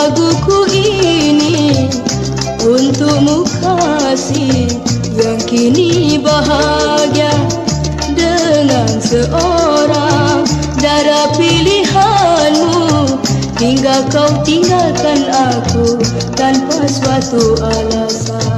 laguku ini untukmu kasih yang kini bahagia dengan seorang darah pilihanmu, hingga kau tinggalkan aku tanpa suatu alasan.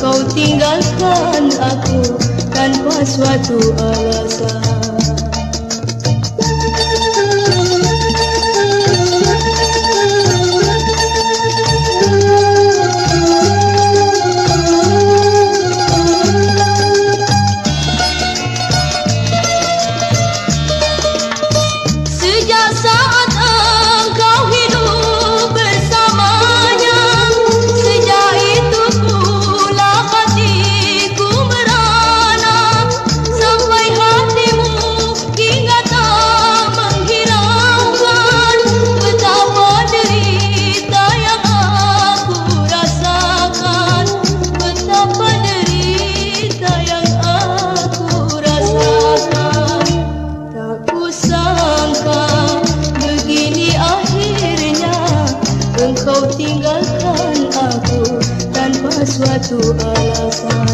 Kau tinggalkan aku tanpa suatu alasan. Sejak saat engkau hidup bersamanya, sejak itu pula hatiku merana, sampai hatimu hingga tak menghiraukan betapa derita yang aku rasakan, betapa derita yang aku rasakan. Tak kusangka begini akhirnya engkau tinggalkan aku tanpa suatu alasan.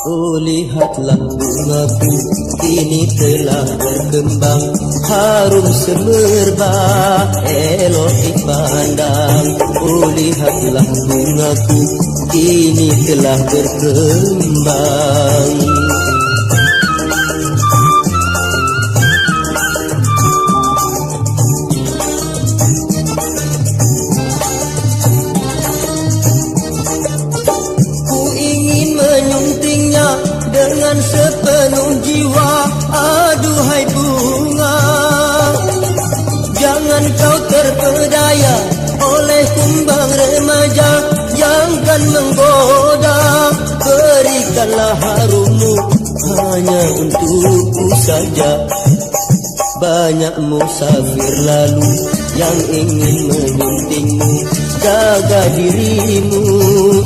Oh, lihatlah bungaku kini telah berkembang, harum semerbak, elok dipandang. Oh, lihatlah bungaku kini telah berkembang. Dengan sepenuh jiwa, aduhai bunga, jangan kau terpedaya oleh kumbang remaja yang kan menggoda. Berikanlah harummu hanya untukku saja. Banyak musafir lalu yang ingin menyuntingmu, jaga dirimu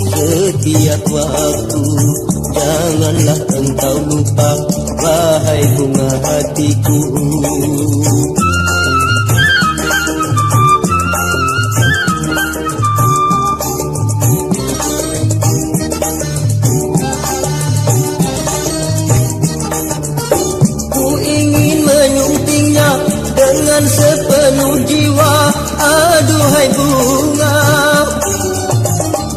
setiap waktu. Janganlah engkau lupa, wahai bunga hatiku. Ku ingin menyuntingnya dengan sepenuh jiwa, aduhai bunga,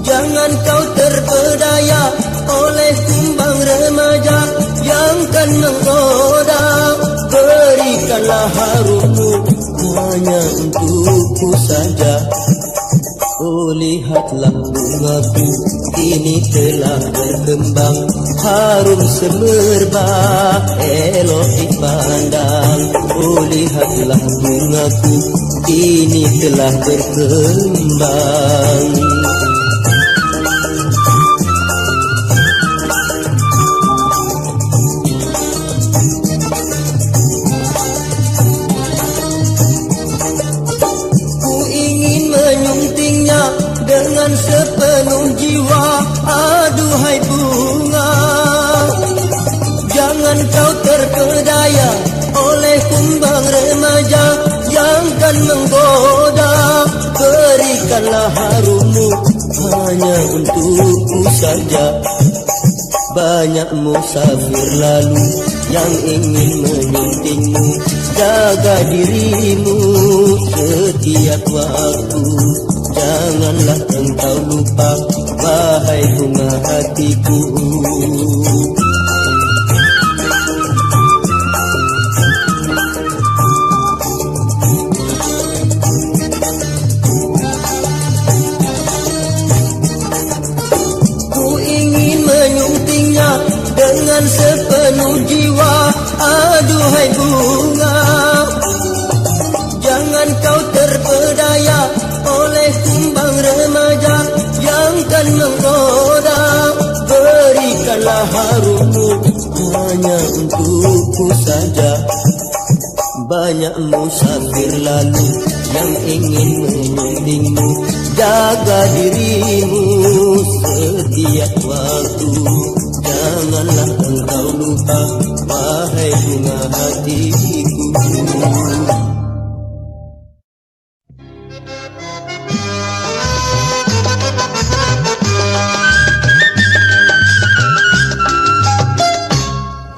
jangan kau terpedaya oleh kumbang remaja yang kan menggoda. Berikanlah harummu hanya untukku saja. Oh, lihatlah bungaku kini telah berkembang, harum semerbak, elok dipandang. Oh, lihatlah bungaku kini telah berkembang. Dengan sepenuh jiwa, aduhai bunga, jangan kau terpedaya oleh kumbang remaja yang kan menggoda. Berikanlah harummu hanya untukku saja. Banyak musafir lalu yang ingin menyuntingmu. Jaga dirimu setiap waktu, janganlah engkau lupa, wahai bunga hatiku. Ku ingin menyuntingnya dengan sepenuh jiwa, aduhai bunga. Jangan kau terpedaya oleh kumbang remaja yang kan menggoda. Berikanlah harummu hanya untukku saja. Banyak musafir lalu yang ingin menyuntingmu. Jaga dirimu setiap waktu, janganlah engkau lupa, wahai bunga hatiku.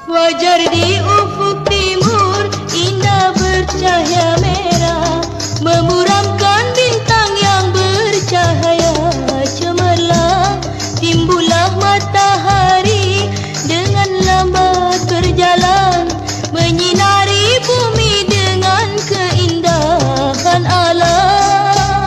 Fajar di ufuk timur indah bercahaya merah, memuramkan bintang yang bercahaya cemerlang. Timbullah matahari dengan lambat berjalan, menyinari bumi dengan keindahan alam.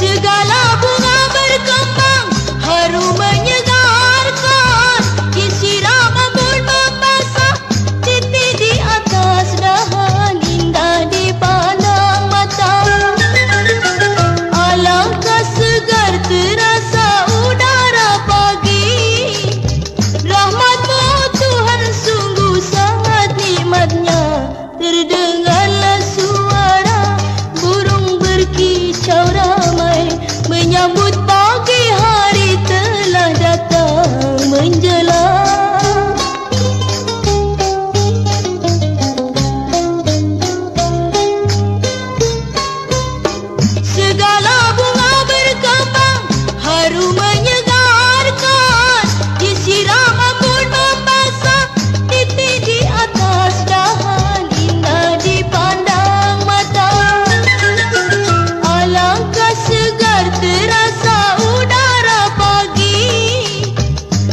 Segala bunga berkembang, harum menyegarkan, disiram embun membasah, titik di atas dahan, indah dipandang mata. Alangkah segar terasa udara pagi, rahmat-Mu Tuhan sungguh sangat nikmatnya. Terdengarlah suara burung berkicau ramai, menyambut pagi hari telah datang menjelang. Segala bunga berkembang, harum menyegarkan, disiram embun membasah, titik di atas dahan, indah dipandang mata. Alangkah segar terasa udara pagi,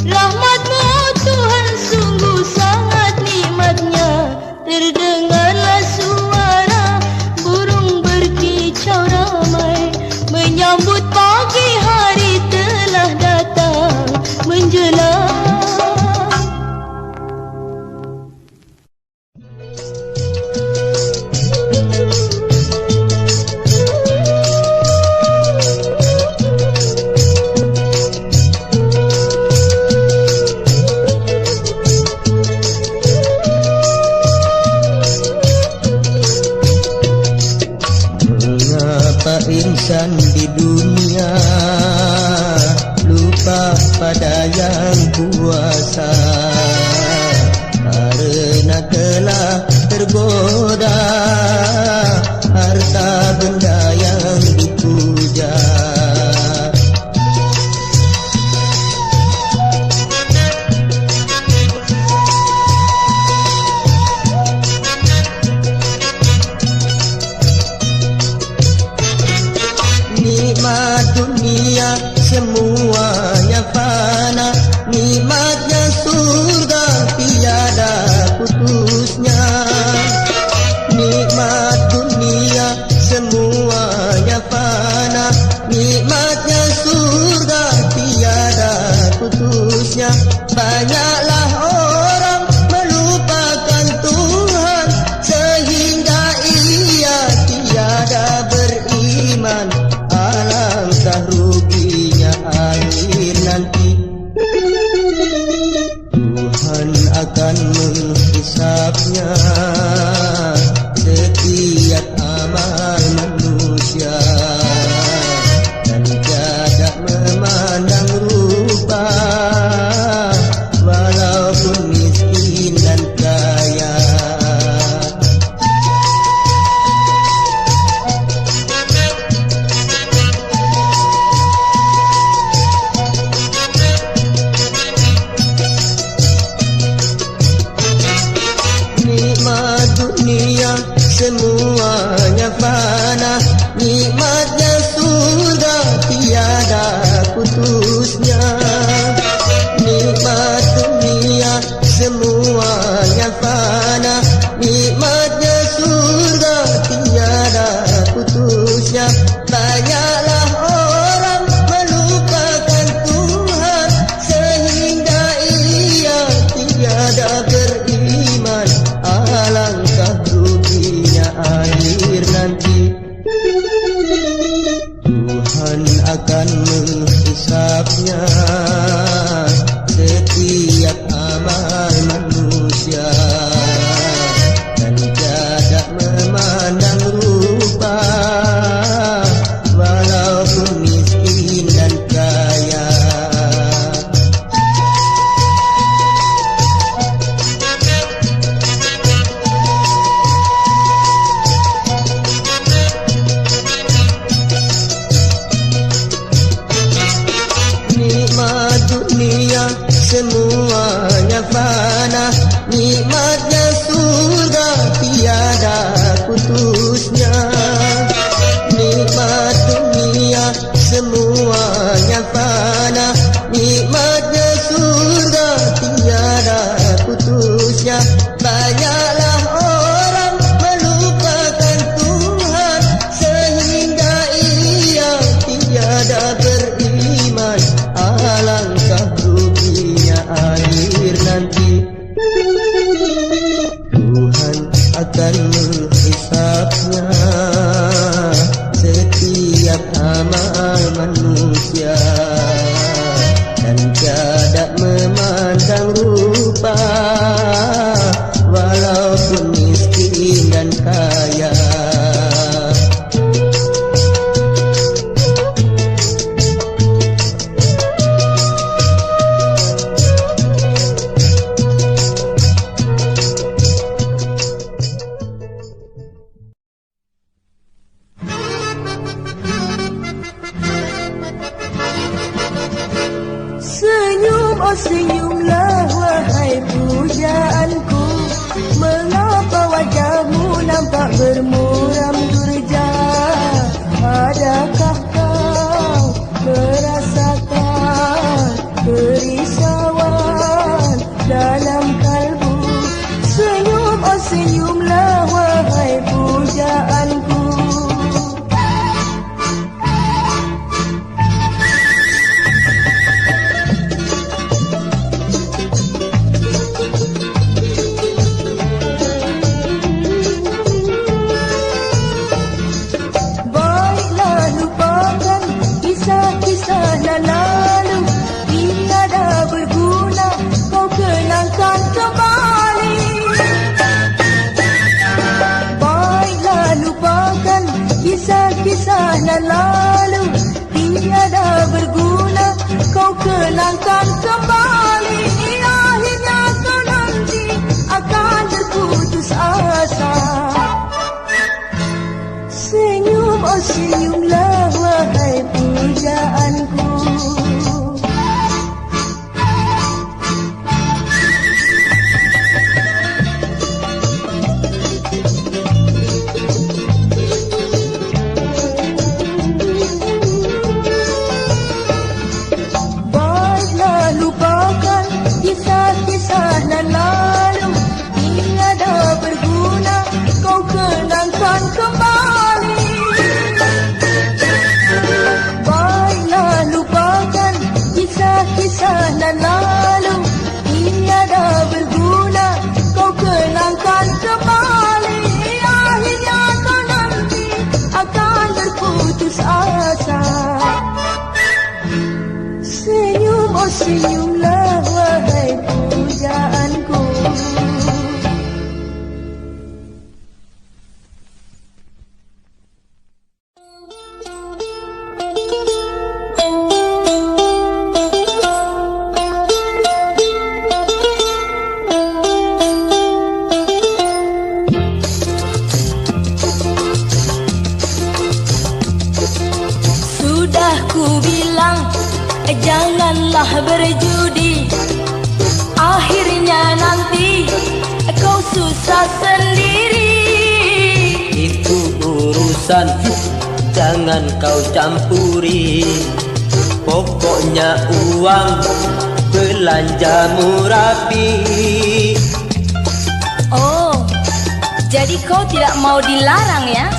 rahmat-Mu Tuhan sungguh sangat nikmatnya. Terdengarlah suara burung berkicau ramai, menyambut pagi hari telah datang menjelang. Mengapa insan di dunia lupa pada yang kuasa? Karena telah tergoda harta benda yang dipuja. Nikmat dunia semuanya fana, nikmatnya surga tiada putusnya. Nikmat dunia semuanya fana, nikmatnya surga tiada putusnya. Banyaklah orang melupakan Tuhan sehingga ia tiada beriman. Alangkah ruginya akhir nikmatnya surga tiada putusnya. Nikmat dunia semuanya fana, nikmatnya surga tiada putusnya. Banyaklah orang melupakan Tuhan sehingga ia tiada beriman. Alangkah ruginya akhir nanti. Tuhan akan menghisapnya setiap amal manusia, dan tiada memandang rupa walaupun miskin dan kaya. Nikmat dunia semuanya fana, nikmatnya surga tiada putusnya. Nikmat dunia semuanya fana, nikmatnya surga tiada putusnya. Banyaklah orang melupakan Tuhan sehingga ia tiada beriman. Alangkah ruginya akhir nanti. Tuhan akan menghisapnya setiap amal manusia, dan tiada memandang rupa walaupun miskin dan kaya. Senyumlah wahai pujaanku, mengapa wajahmu nampak bermuram durja? Adakah kau merasakan kerisauan dalam kalbu? Senyum, oh senyumlah wahai pujaanku. Kisah yang lalu tiada berguna, kau kenangkan kembali. Akhirnya kau nanti akan terputus asa. Senyum, oh senyumlah wahai pujaanku. Kisah yang lalu tiada berguna, kau kenangkan kembali. Baiklah lupakan kisah-kisah yang lalu tiada berguna, kau kenangkan kembali. Akhirnya kau nanti akan terputus asa. Senyum, oh senyumlah wahai pujaanku. Sudah ku bilang janganlah berjudi, akhirnya nanti kau susah sendiri. Itu urusan jangan kau campuri. Pokoknya uang belanjamu rapi. Oh, jadi kau tidak mau dilarang ya?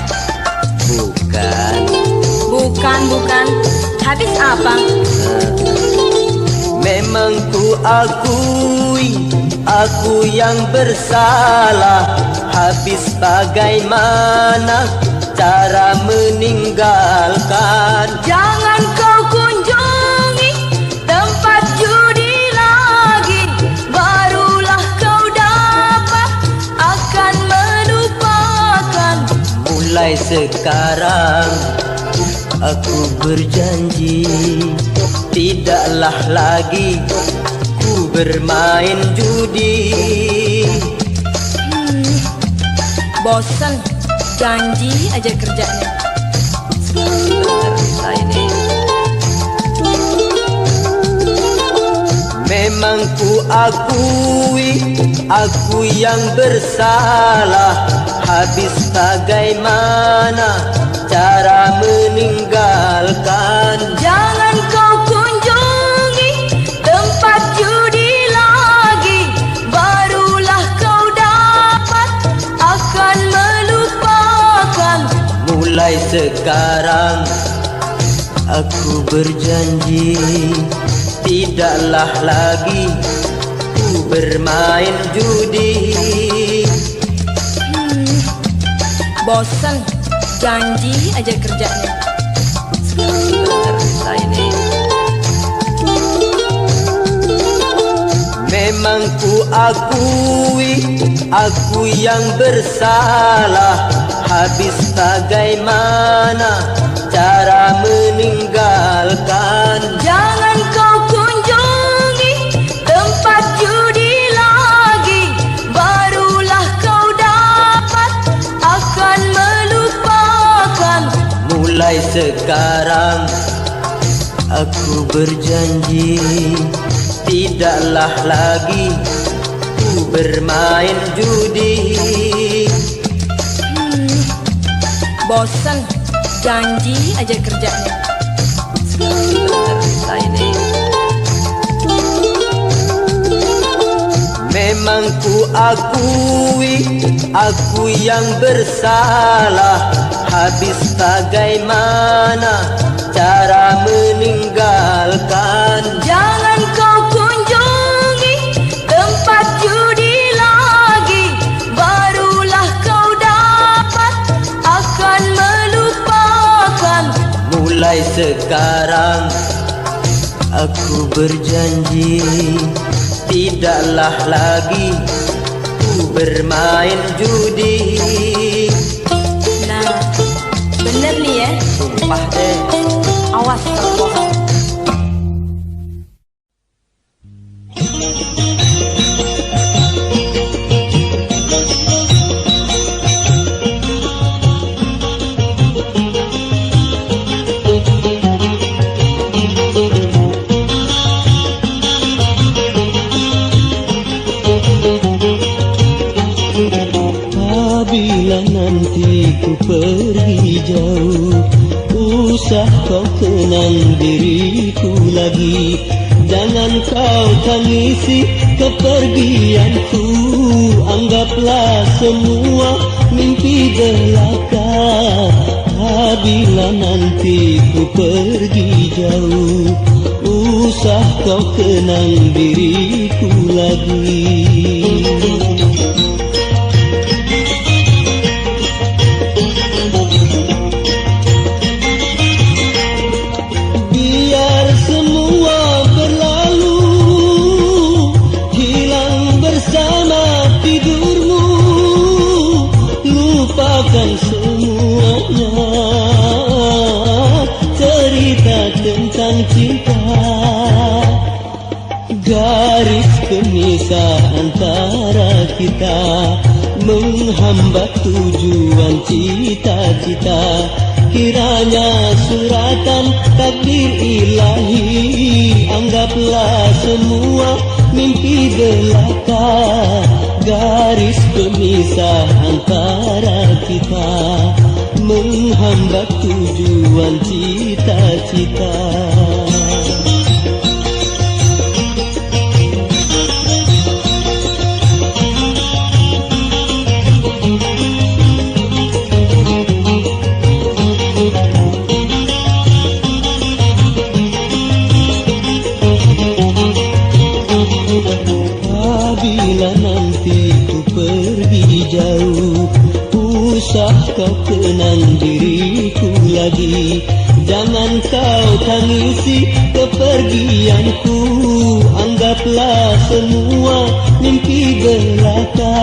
Bukan. Bukan. Habis apa? Memang ku akui, aku yang bersalah. Habis bagaimana cara meninggalkan? Jangan kau kunjungi tempat judi lagi, barulah kau dapat akan melupakan. Mulai sekarang aku berjanji, tidaklah lagi ku bermain judi. Bosan, janji aja kerjanya. Bener ini. Memang ku akui, aku yang bersalah. Habis bagaimana cara meninggalkan? Jangan kau kunjungi tempat judi lagi, barulah kau dapat akan melupakan. Mulai sekarang aku berjanji, tidaklah lagi ku bermain judi. Bosan, janji aja kerjanya. Bener ini. Memang ku akui, aku yang bersalah. Habis bagaimana cara meninggalkan? Jangan kau kunjungi tempat judi lagi, barulah kau dapat akan melupakan. Mulai sekarang aku berjanji, tidaklah lagi ku bermain judi. Bosan, janji aja kerjanya. Bener ini. Memang ku akui, aku yang bersalah. Habis bagaimana cara meninggalkan? Jangan kau kunjungi tempat judi lagi, barulah kau dapat akan melupakan. Mulai sekarang aku berjanji, tidaklah lagi ku bermain judi. Nah, bener nih ya. Sumpah deh. Awas kalau bohong. Apabila nanti ku pergi jauh, usah kau kenang diriku lagi. Jangan kau tangisi kepergianku, anggaplah semua mimpi belaka. Apabila nanti ku pergi jauh, usah kau kenang diriku lagi. Semuanya cerita tentang cinta, garis pemisah antara kita menghambat tujuan cita-cita. Kiranya suratan takdir ilahi, anggaplah semua mimpi belaka. Garis pemisah antara kita menghambat tujuan cita-cita. Apabila nanti ku pergi jauh, usah kau kenang diriku lagi. Jangan kau tangisi kepergianku, anggaplah semua mimpi belaka.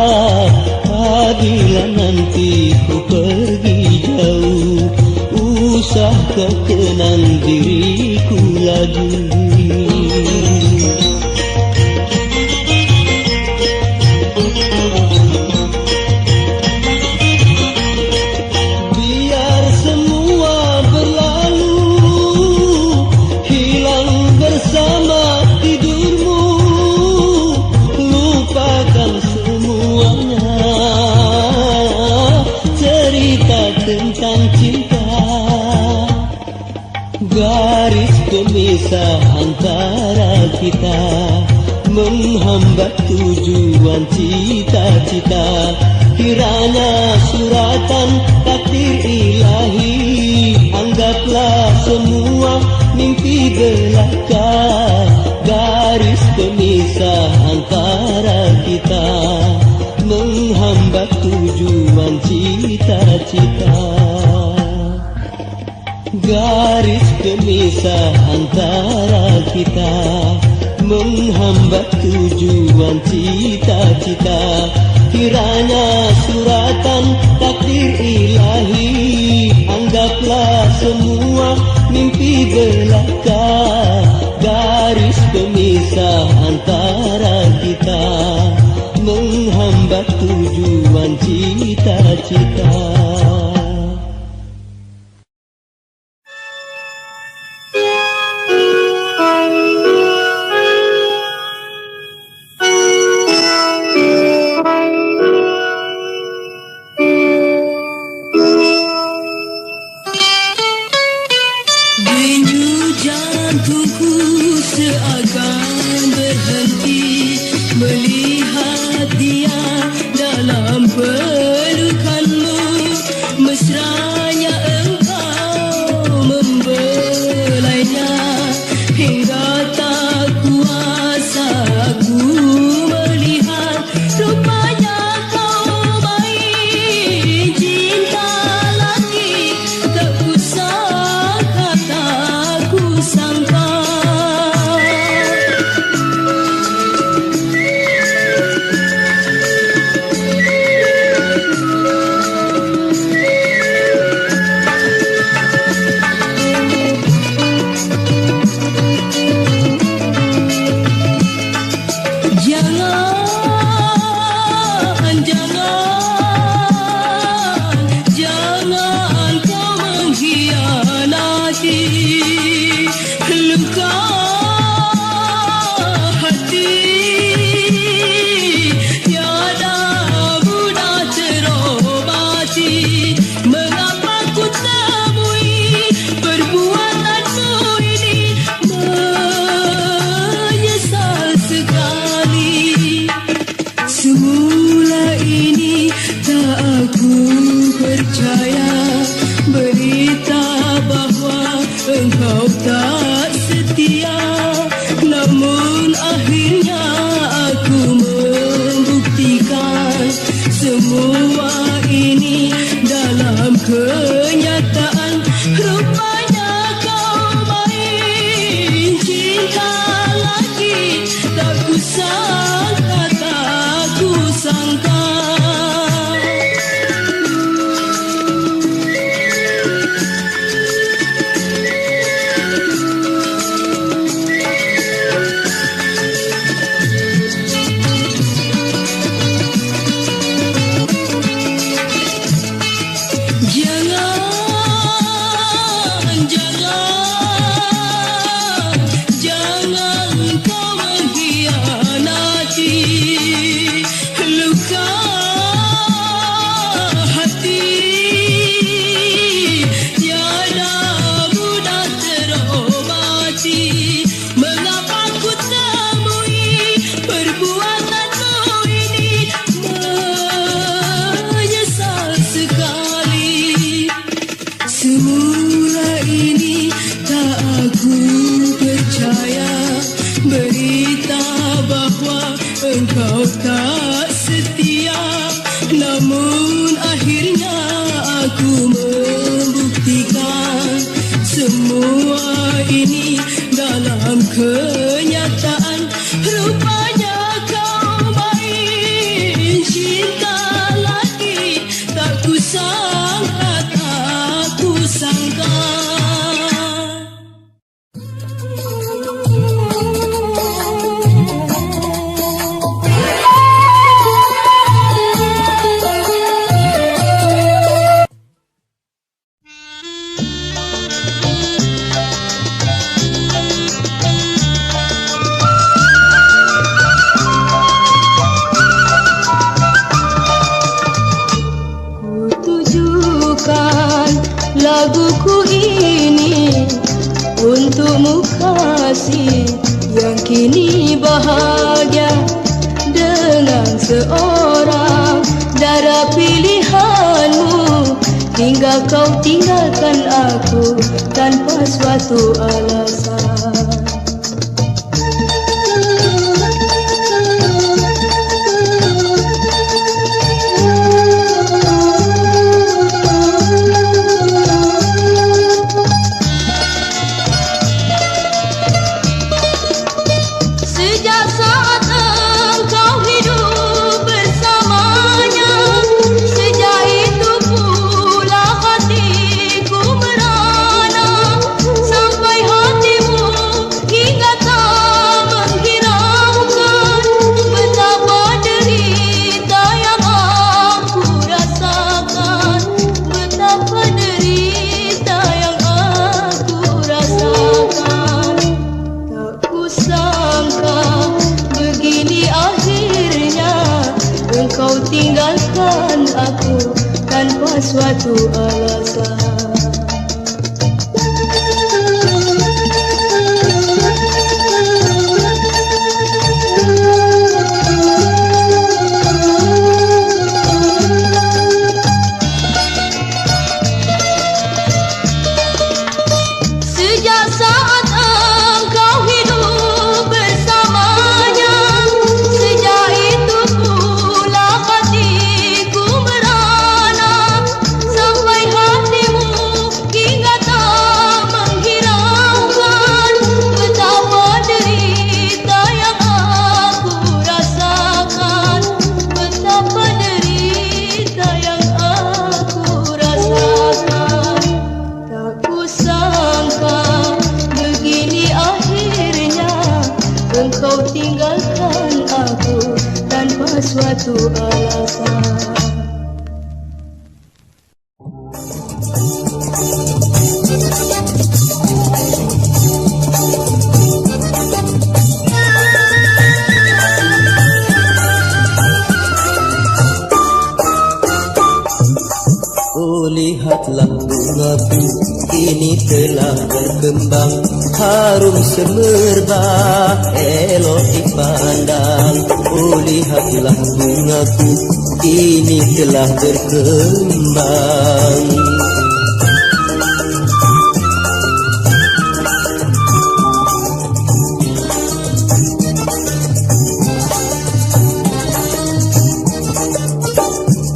Apabila nanti ku pergi jauh, usah kau kenang diriku lagi. Tentang cinta, garis pemisah antara kita menghambat tujuan cita-cita. Kiranya suratan takdir ilahi, anggaplah semua mimpi belaka. Garis pemisah antara kita menghambat tujuan cita-cita. Garis pemisah antara kita menghambat tujuan cita-cita. Kiranya suratan takdir ilahi, anggaplah semua mimpi belaka. Garis pemisah antara kita menghambat tujuan cita-cita. Denyut jantungku seakan berhenti melihat dia dalam pelukanmu. Mesranya engkau membelainya hingga tak kuasa aku melihat. Rupanya kau main cinta lagi, tak kusangka, tak kusangka. Jangan kau mengkhianati luka hati. Tiada mudah terobati. Mengapa ku temui perbuatanmu ini? Menyesal sekali. Semula ini tak aku percaya berita bahwa engkau tak setia. Namun akhirnya aku membuktikan semua ini dalam kenyataan. Rupanya kau main cinta lagi, tak kusangka, tak kusangka. semua ini dalam kenyataan. Rupanya kau main cinta lagi, tak kusangka, tak kusangka. Laguku ini untukmu kasih yang kini bahagia dengan seorang darah pilihanmu, hingga kau tinggalkan aku tanpa suatu alasan. Tinggalkan aku tanpa suatu alasan. Sejak saat engkau hidup bersamanya, sejak itu pula hatiku merana, sampai hatimu hingga tak menghiraukan betapa derita yang aku rasakan, betapa derita yang aku rasakan. Tak kusangka begini akhirnya engkau tinggalkan aku tanpa suatu alasan. Oh, lihatlah bungaku kini telah berkembang, harum semerbak, elok dipandang. Oh, lihatlah bungaku kini telah berkembang.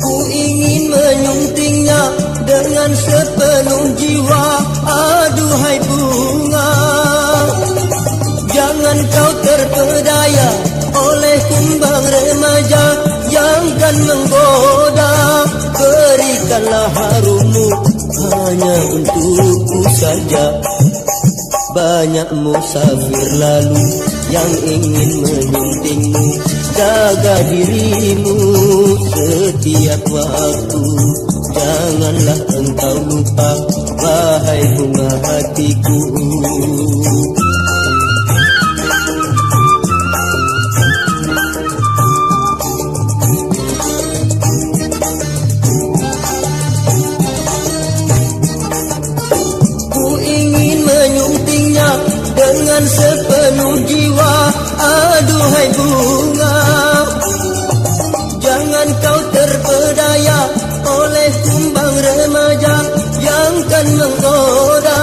Ku ingin menyuntingnya dengan sepenuh jiwa, aduhai bunga. Jangan kau terpedaya oleh kumbang remaja yang kan menggoda. Berikanlah harummu hanya untukku saja. Banyak musafir lalu yang ingin menyuntingmu, jaga dirimu setiap waktu. Janganlah engkau lupa, wahai bunga hatiku. Ku ingin menyuntingnya dengan sepenuh jiwa, aduhai bunga. Jangan kau terpedaya oleh kumbang remaja yang kan menggoda.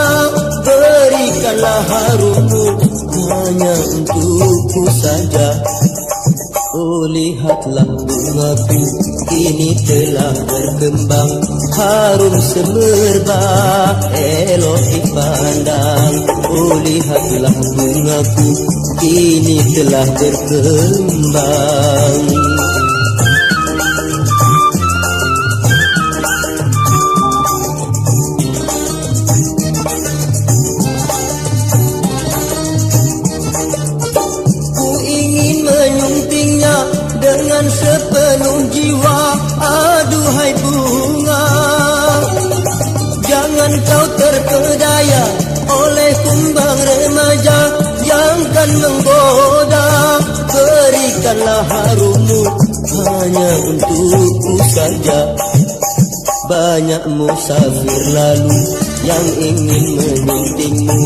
Berikanlah harummu hanya untukku saja. Oh lihatlah bungaku kini telah berkembang, harum semerbak elok dipandang. Oh lihatlah bungaku kini telah berkembang. Dengan sepenuh jiwa, aduhai bunga, jangan kau terpedaya oleh kumbang remaja yang kan menggoda. Berikanlah harummu hanya untukku saja. Banyak musafir lalu yang ingin menyuntingmu,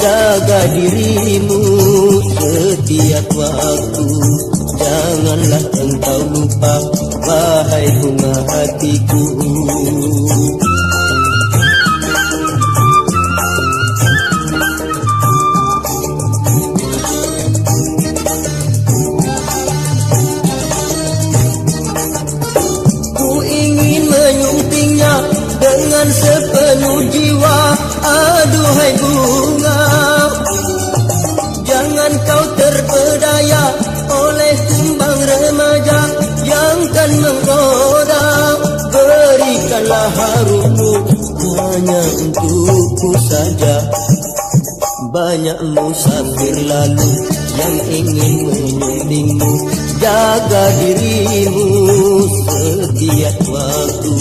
jaga dirimu setiap waktu. Janganlah engkau lupa, wahai bunga hatiku. Ku ingin menyuntingnya dengan sepenuh jiwa, aduhai bunga, jangan kau terpedaya oleh kumbang remaja yang kan menggoda. Berikanlah harummu hanya untukku saja. Banyak musafir lalu yang ingin menyuntingmu, jaga dirimu setiap waktu.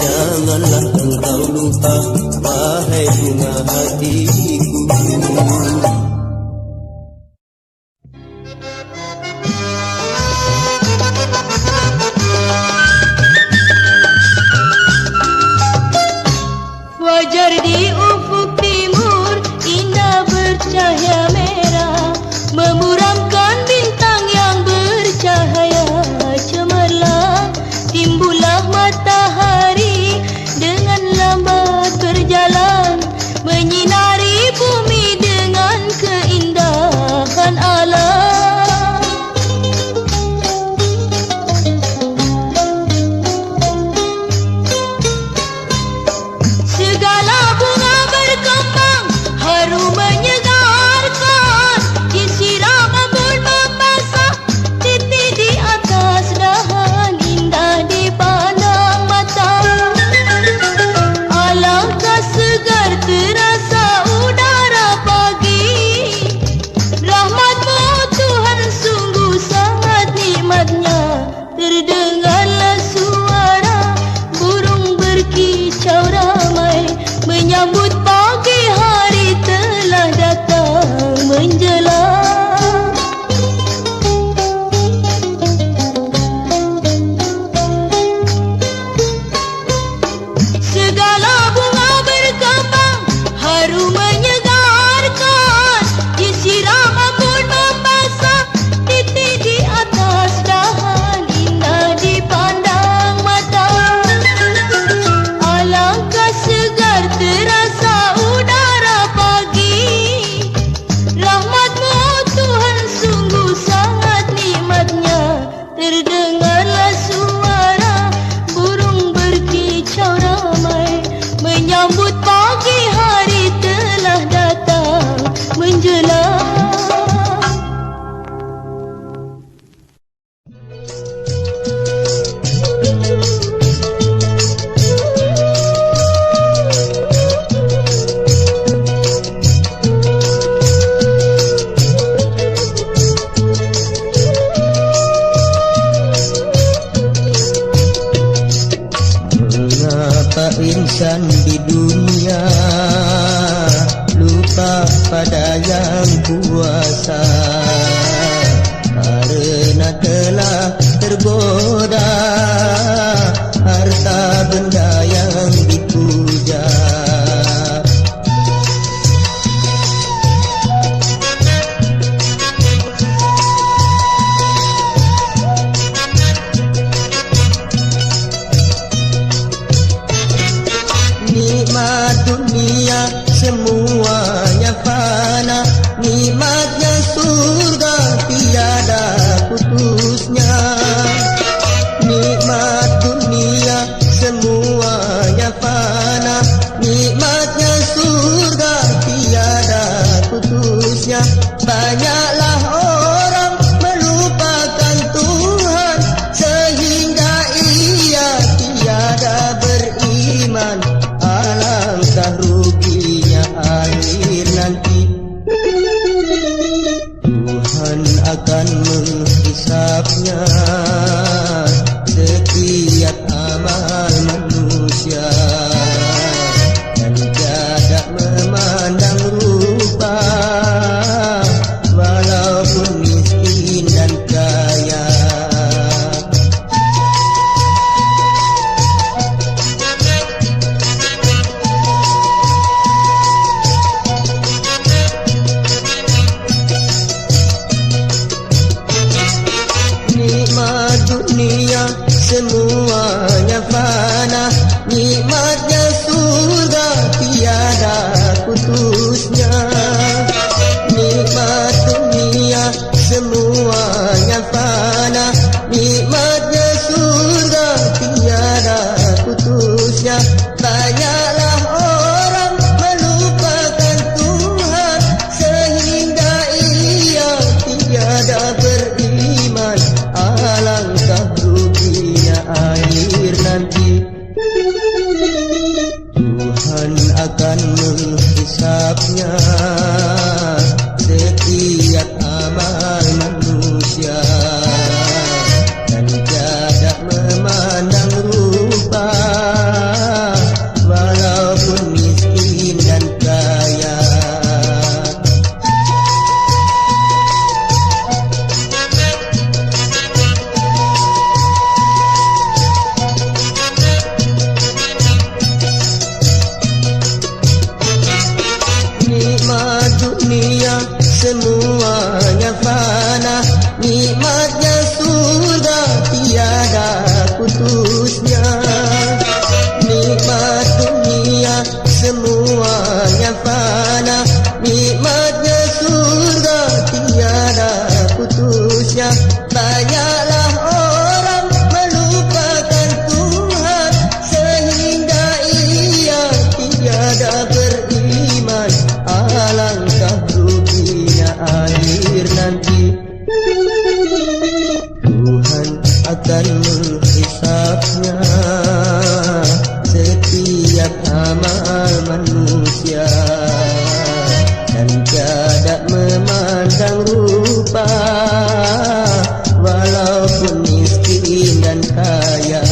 Janganlah engkau lupa, wahai bunga hatiku. Fajar di ufuk timur indah bercahaya merah, memuramkan bintang yang bercahaya cemerlang. Timbullah matahari dengan lambat berjalan, menyinari bumi dengan keindahan alam. Segala bunga berkembang, harum menyegarkan, disiram embun membasah, titik di atas dahan, indah dipandang mata. Alangkah segar terasa udara pagi, rahmat-Mu Tuhan sungguh sangat nikmatnya. Terdengarlah suara burung berkicau ramai, menyambut pagi hari telah datang menjelang. Segala bunga berkembang, harum menyegarkan, disiram embun membasah, titik di atas dahan, indah dipandang mata. Alangkah segar terasa udara pagi, rahmat-Mu Tuhan sungguh sangat nikmatnya. Terdengarlah suara burung berkicau ramai, menyambut pagi hari telah datang menjelang. Mengapa insan di dunia lupa pada yang kuasa? Karena telah tergoda harta benda yang dipuja. Nikmat dunia semuanya fana, nikmatnya putusnya. Banyaklah orang melupakan Tuhan sehingga ia tiada beriman. Alangkah ruginya akhir nanti. Tuhan akan menghisapnya setiap amal manusia, dan tiada memandang rupa walaupun miskin dan kaya. Nikmat dunia semuanya fana, nikmatnya surga tiada putusnya. Nikmat dunia semuanya fana, nikmatnya surga tiada putusnya. Banyaklah orang melupakan Tuhan sehingga ia tiada beriman. Alangkah ruginya akhir nanti. Tuhan akan menghisapnya setiap amal manusia, dan tiada memandang rupa walaupun miskin dan kaya. Nikmat dunia semuanya fana, nikmatnya surga tiada putusnya. Nikmat dunia semuanya fana, nikmatnya surga tiada putusnya. Banyaklah orang melupakan Tuhan sehingga ia tiada beriman. Alangkah ruginya akhir nanti. Tuhan akan menghisapnya setiap amal manusia, dan tiada memandang rupa walaupun miskin dan kaya.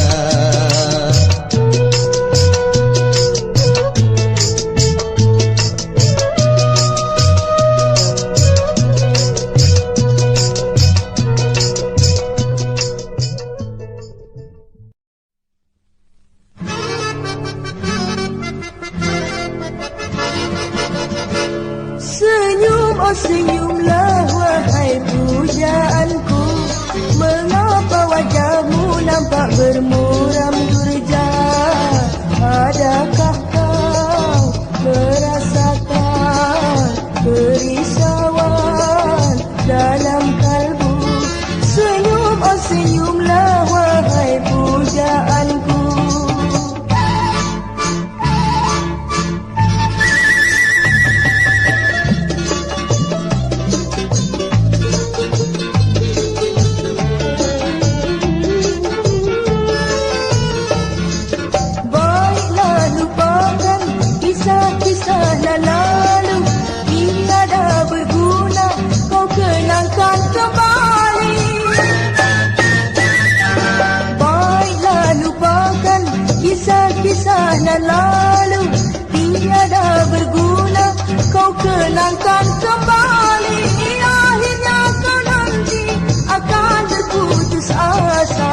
Senyumlah wahai pujaanku, mengapa wajahmu nampak bermuram durja? Adakah kau merasakan kerisauan dalam kalbu? Senyum, oh senyumlah wahai pujaanku. Lalu tiada berguna, kau kenangkan kembali. Akhirnya kau nanti akan berputus asa.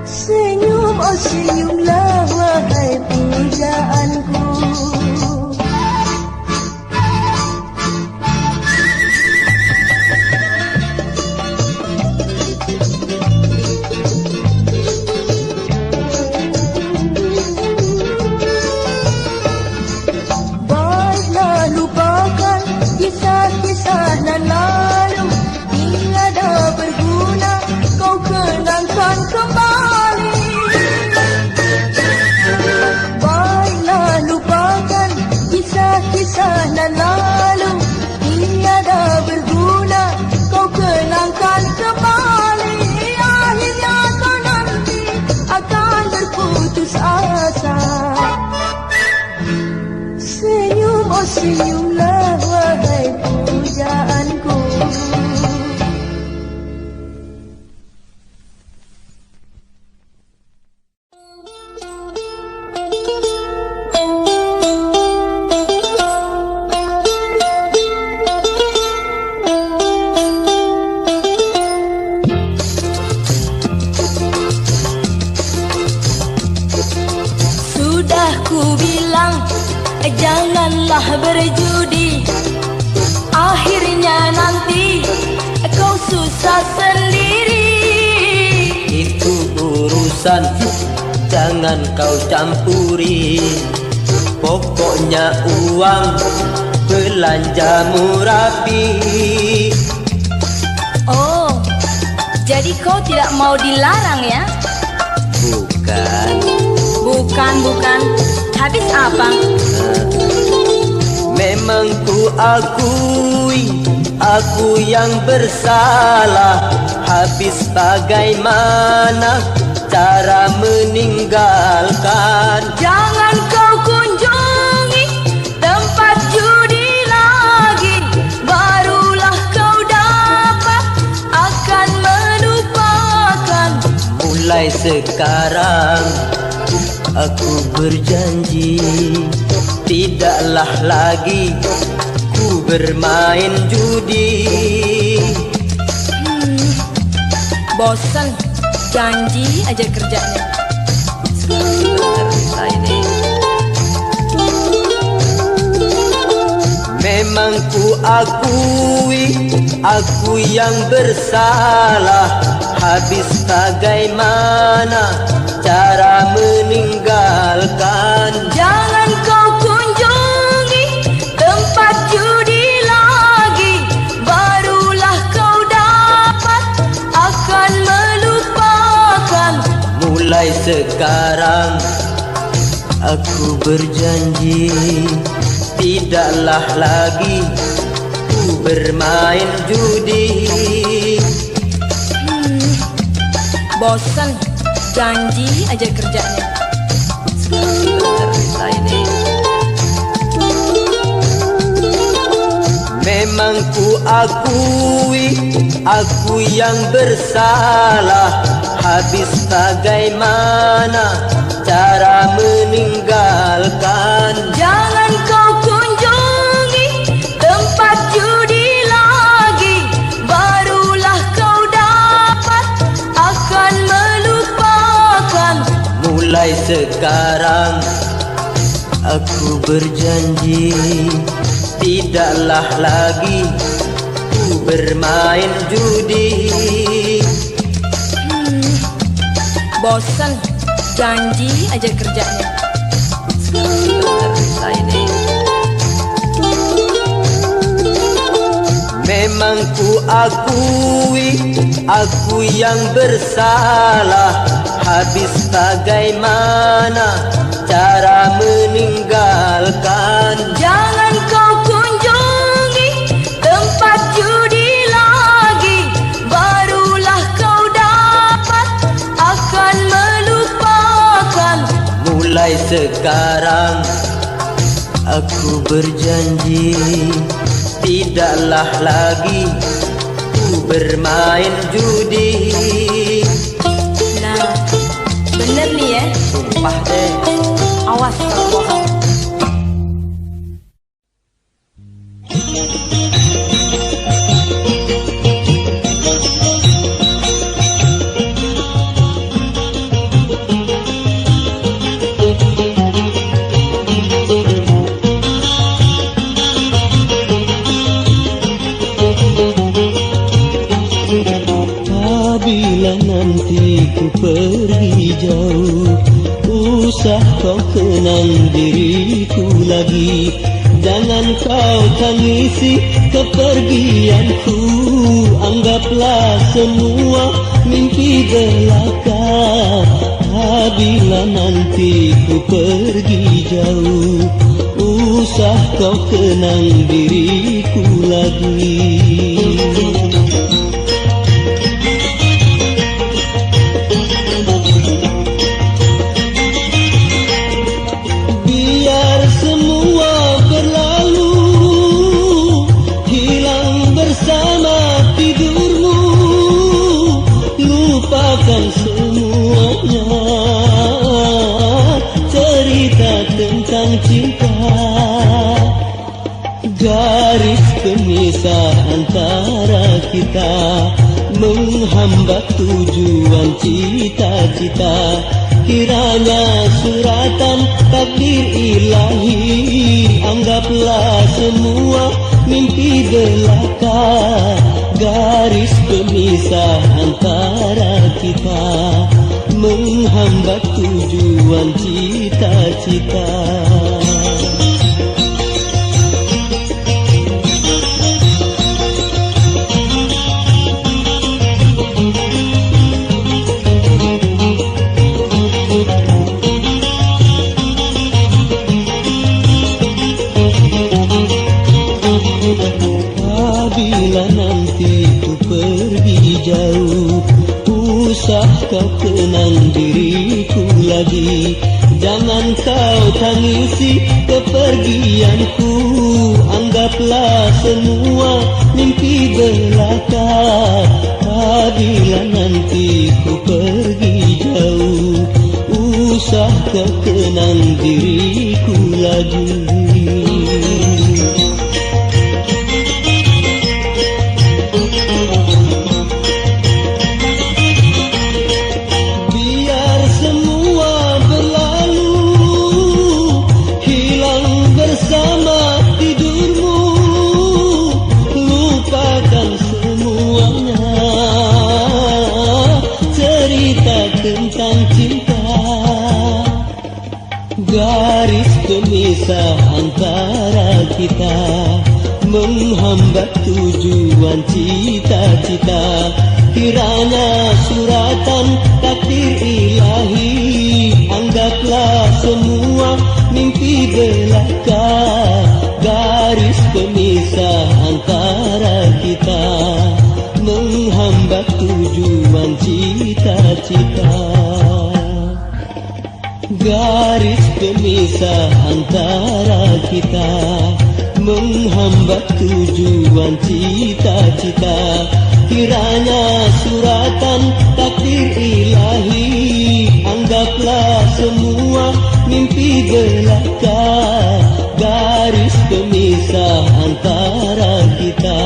Senyum, oh senyumlah wahai pujaanku. kisah nan lalu tiada berguna, kau kenangkan kembali. Akhirnya kau nanti akan berputus asa. Senyum, oh senyumlah wahai pujaanku. Janganlah berjudi, akhirnya nanti kau susah sendiri. Itu urusan, jangan kau campuri. Pokoknya uang belanjamu rapi. Oh, jadi kau tidak mau dilarang ya? Bukan. Habis apa? Memang ku akui, aku yang bersalah. Habis bagaimana cara meninggalkan? Jangan kau kunjungi tempat judi lagi, barulah kau dapat akan melupakan. Mulai sekarang aku berjanji, tidaklah lagi ku bermain judi. Bosan, janji aja kerjanya. Ini memang ku akui, aku yang bersalah. Habis bagaimana cara meninggalkan? Jangan kau kunjungi tempat judi lagi, barulah kau dapat akan melupakan. Mulai sekarang aku berjanji, tidaklah lagi ku bermain judi. Bosan, janji aja kerjanya. Ini memang ku akui, aku yang bersalah. Habis bagaimana cara meninggalkan? Jangan kau kunjungi tempat judi lagi, barulah kau dapat akan melupakan. Mulai sekarang aku berjanji, tidaklah lagi ku bermain judi. Bosan, janji aja kerjanya. Ini memang ku akui, aku yang bersalah. Habis bagaimana cara meninggalkan? Jangan kau kunjungi tempat judi lagi, barulah kau dapat akan melupakan. Mulai sekarang aku berjanji, tidaklah lagi ku bermain judi. Nah, bener nih ya. Sumpah deh. Awas kalau bohong. Bila nanti ku pergi jauh, usah kau kenang diriku lagi. Jangan kau tangisi kepergianku, anggaplah semua mimpi belaka. Bila nanti ku pergi jauh, usah kau kenang diriku lagi. Biar semua berlalu, hilang bersama tidurmu, lupakan semuanya cerita tentang cinta. Garis pemisah antara kita menghambat tujuan cita-cita. Kiranya suratan takdir ilahi, anggaplah semua mimpi belaka. Garis pemisah antara kita menghambat tujuan cita-cita. Apabila nanti ku pergi jauh, usah kau kenang diriku lagi. Jangan kau tangisi kepergianku, anggaplah semua mimpi belaka. Apabila nanti ku pergi jauh, usah kau kenang diriku lagi. Tentang cinta, garis pemisah antara kita menghambat tujuan cita-cita. Kiranya suratan takdir ilahi, anggaplah semua mimpi belaka. Garis pemisah antara kita menghambat tujuan cita-cita. Garis pemisah antara kita menghambat tujuan cita-cita. Kiranya suratan takdir ilahi, anggaplah semua mimpi belaka. Garis pemisah antara kita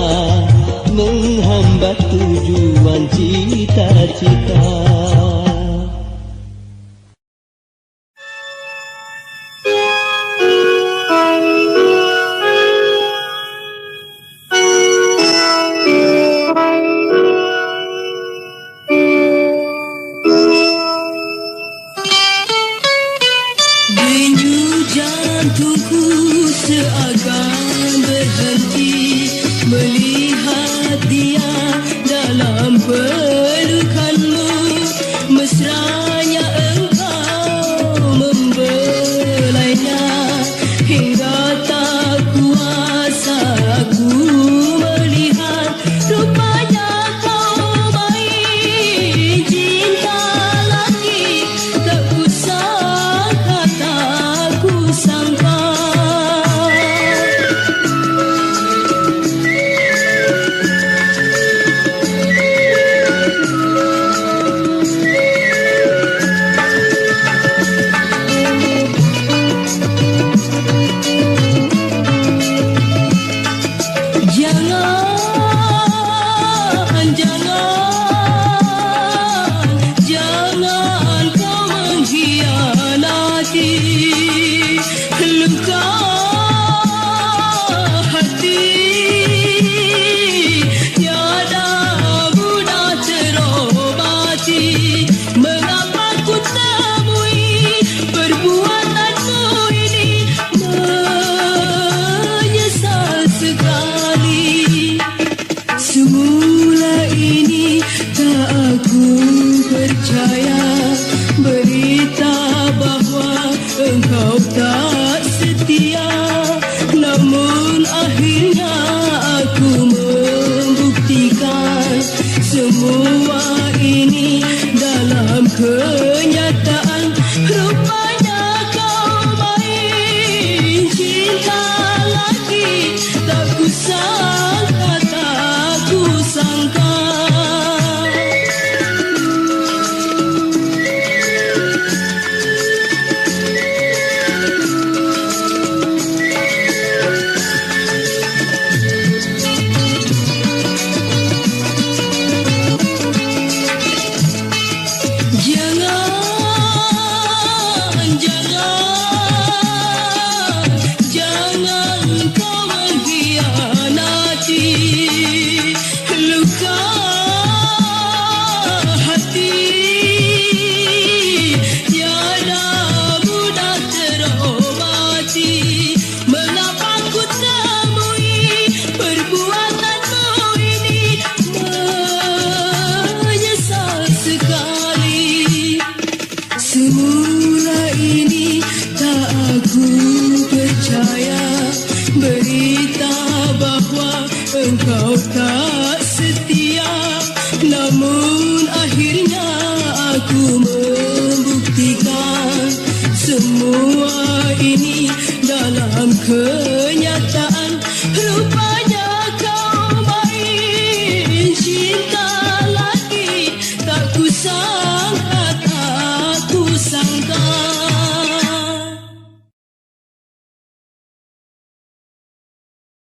menghambat tujuan cita-cita. Denyut jantungku seakan berhenti melihat dia dalam pelukanmu. ke